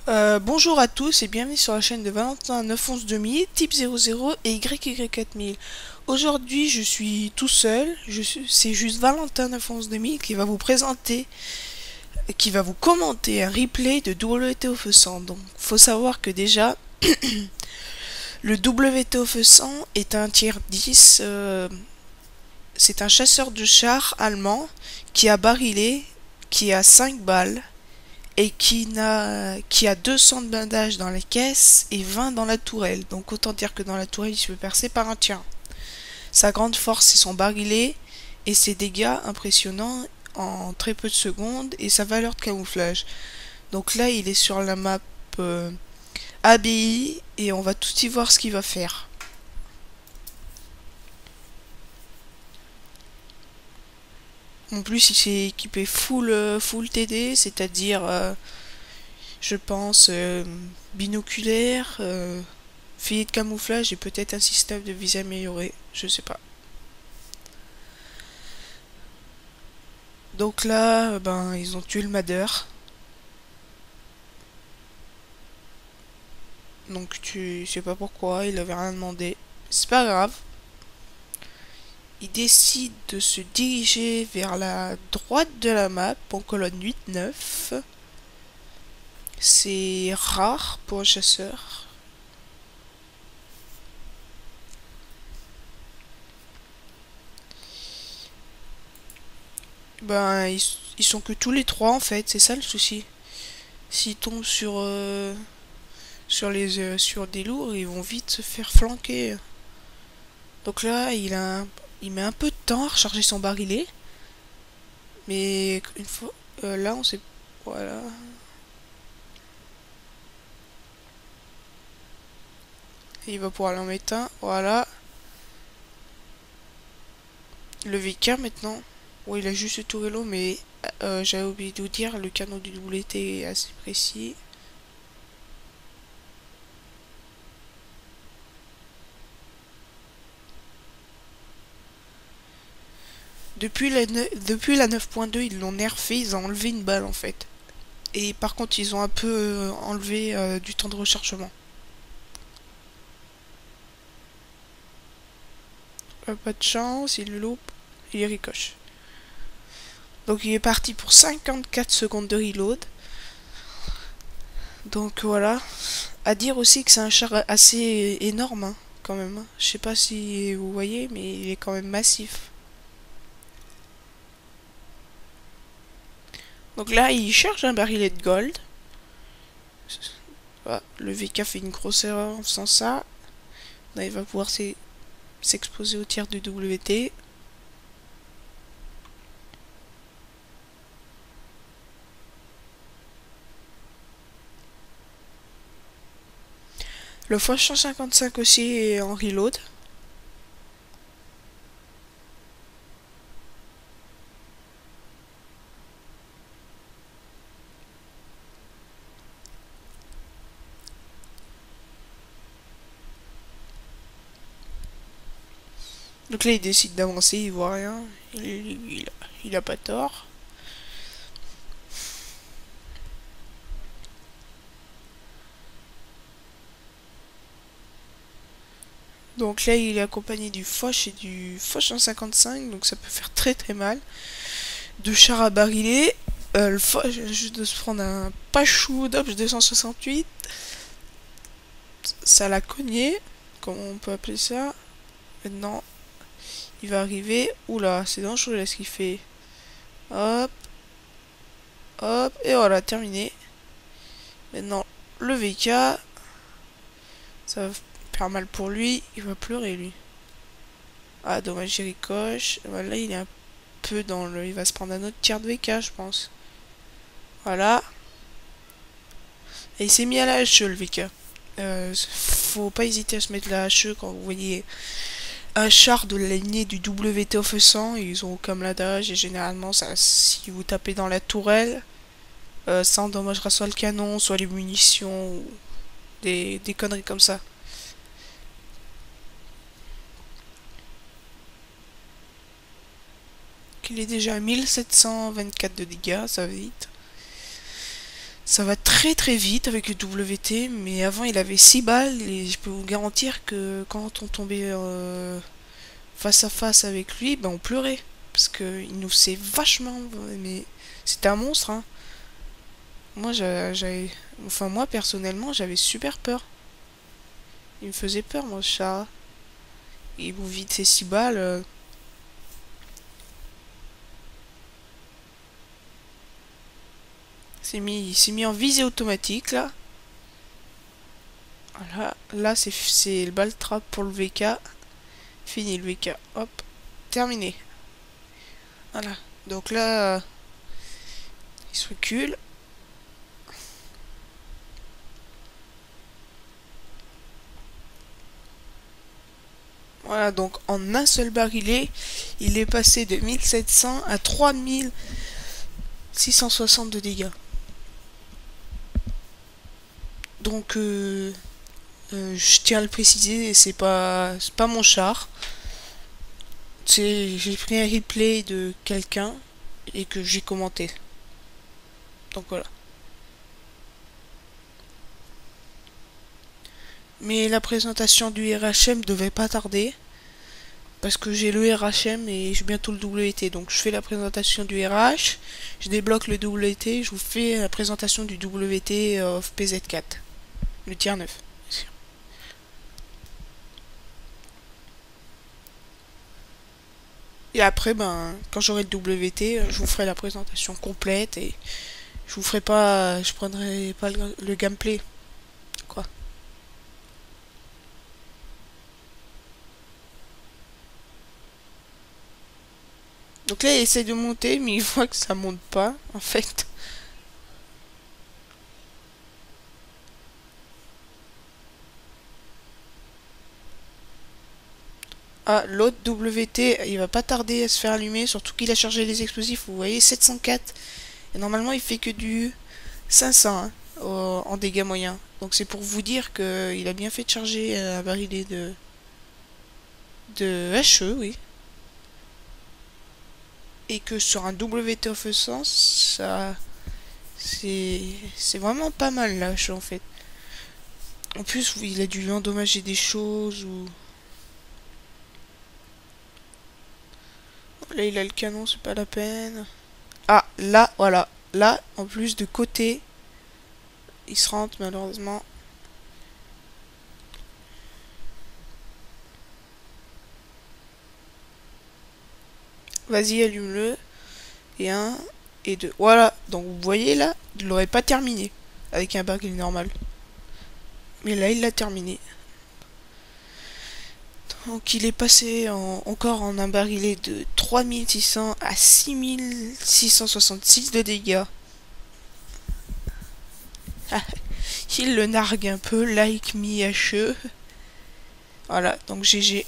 Bonjour à tous et bienvenue sur la chaîne de Valentin 911-2000, type 00 et YY4000. Aujourd'hui je suis tout seul, c'est juste Valentin 911-2000 qui va vous présenter, qui va vous commenter un replay de WTO Feu 100. Donc faut savoir que déjà, le WTO Feu 100 est un tier 10, c'est un chasseur de chars allemand qui a barilé, qui a 5 balles et qui a 200 de blindage dans les caisses et 20 dans la tourelle. Donc autant dire que dans la tourelle, il se peut percer par un tir. Sa grande force, c'est son barillet et ses dégâts impressionnants en très peu de secondes et sa valeur de camouflage. Donc là, il est sur la map ABI et on va tout y voir ce qu'il va faire. En plus, il s'est équipé full TD, c'est-à-dire, je pense, binoculaire, filet de camouflage et peut-être un système de visée amélioré, je sais pas. Donc là, ben, ils ont tué le Mader. Donc tu sais pas pourquoi, il avait rien demandé. C'est pas grave. Il décide de se diriger vers la droite de la map en colonne 8-9. C'est rare pour un chasseur. Ben, ils sont que tous les trois en fait, c'est ça le souci. S'ils tombent sur des lourds, ils vont vite se faire flanquer. Donc là, il met un peu de temps à recharger son barillet. Mais une fois... là, on sait... Voilà. Et il va pouvoir l'en mettre un. Voilà. Le VK maintenant. Oui, il a juste le tourello, mais j'avais oublié de vous dire, le canon du WT est assez précis. Depuis la 9.2, ils l'ont nerfé, ils ont enlevé une balle en fait. Et par contre, ils ont un peu enlevé du temps de rechargement. Pas de chance, il loupe, il ricoche. Donc il est parti pour 54 secondes de reload. Donc voilà. À dire aussi que c'est un char assez énorme, hein, quand même. Je sais pas si vous voyez, mais il est quand même massif. Donc là, il cherche un barillet de gold. Voilà, le VK fait une grosse erreur en faisant ça. Là, il va pouvoir s'exposer au tir du WT. Le Foch 155 aussi est en reload. Donc là, il décide d'avancer, il voit rien. Il a pas tort. Donc là, il est accompagné du Foch et du Foch 155, donc ça peut faire très très mal. Deux chars à barillet. Le Foch vient juste de se prendre un Pachou d'Obs 268. Ça l'a cogné, comme on peut appeler ça. Maintenant, il va arriver. Oula, c'est dangereux là ce qu'il fait. Hop, hop, et voilà, terminé. Maintenant, le VK. Ça va faire mal pour lui. Il va pleurer lui. Ah, dommage, il ricoche. Voilà, il est un peu dans le... Il va se prendre un autre tir de VK, je pense. Voilà. Et il s'est mis à la HE, le VK. Faut pas hésiter à se mettre la HE quand vous voyez un char de la lignée du WT of 100. Ils ont aucun blindage et généralement, ça, si vous tapez dans la tourelle, ça endommagera soit le canon, soit les munitions, ou des conneries comme ça. Il est déjà à 1724 de dégâts, ça va vite. Ça va très très vite avec le WT, mais avant il avait 6 balles et je peux vous garantir que quand on tombait face à face avec lui, ben on pleurait. Parce que il nous faisait vachement... Mais c'était un monstre, hein. Moi j'avais... Enfin moi personnellement j'avais super peur. Il me faisait peur moi ce chat. Il vous vide ses 6 balles. Il s'est mis en visée automatique là. Voilà, là c'est le ball trap pour le VK. Fini le VK. Hop, terminé. Voilà. Donc là, il se recule. Voilà, donc en un seul barillet, il est passé de 1700 à 3660 de dégâts. Donc, je tiens à le préciser, c'est pas mon char. J'ai pris un replay de quelqu'un et que j'ai commenté. Donc voilà. Mais la présentation du RHM devait pas tarder. Parce que j'ai le RHM et j'ai bientôt le WT. Donc je fais la présentation du RH, je débloque le WT, je vous fais la présentation du WT of PZ4. Le tier 9. Et après, ben, quand j'aurai le WT, je vous ferai la présentation complète et je vous ferai pas, je prendrai pas le gameplay, quoi. Donc là, il essaie de monter, mais il voit que ça monte pas, en fait. Ah, l'autre WT, il va pas tarder à se faire allumer, surtout qu'il a chargé les explosifs, vous voyez, 704. Et normalement, il fait que du 500 hein, en dégâts moyens. Donc c'est pour vous dire qu'il a bien fait de charger un barillet de HE, oui. Et que sur un WT of Essence, ça... C'est vraiment pas mal là, en fait. En plus, il a dû endommager des choses ou... Là, il a le canon, c'est pas la peine. Ah, là, voilà. Là, en plus de côté, il se rentre malheureusement. Vas-y, allume-le. Et un, et deux. Voilà. Donc, vous voyez là, il l'aurait pas terminé avec un baril normal. Mais là, il l'a terminé. Donc, il est passé encore en un barillet de 3600 à 6666 de dégâts. Il le nargue un peu, like me HE. Voilà, donc GG.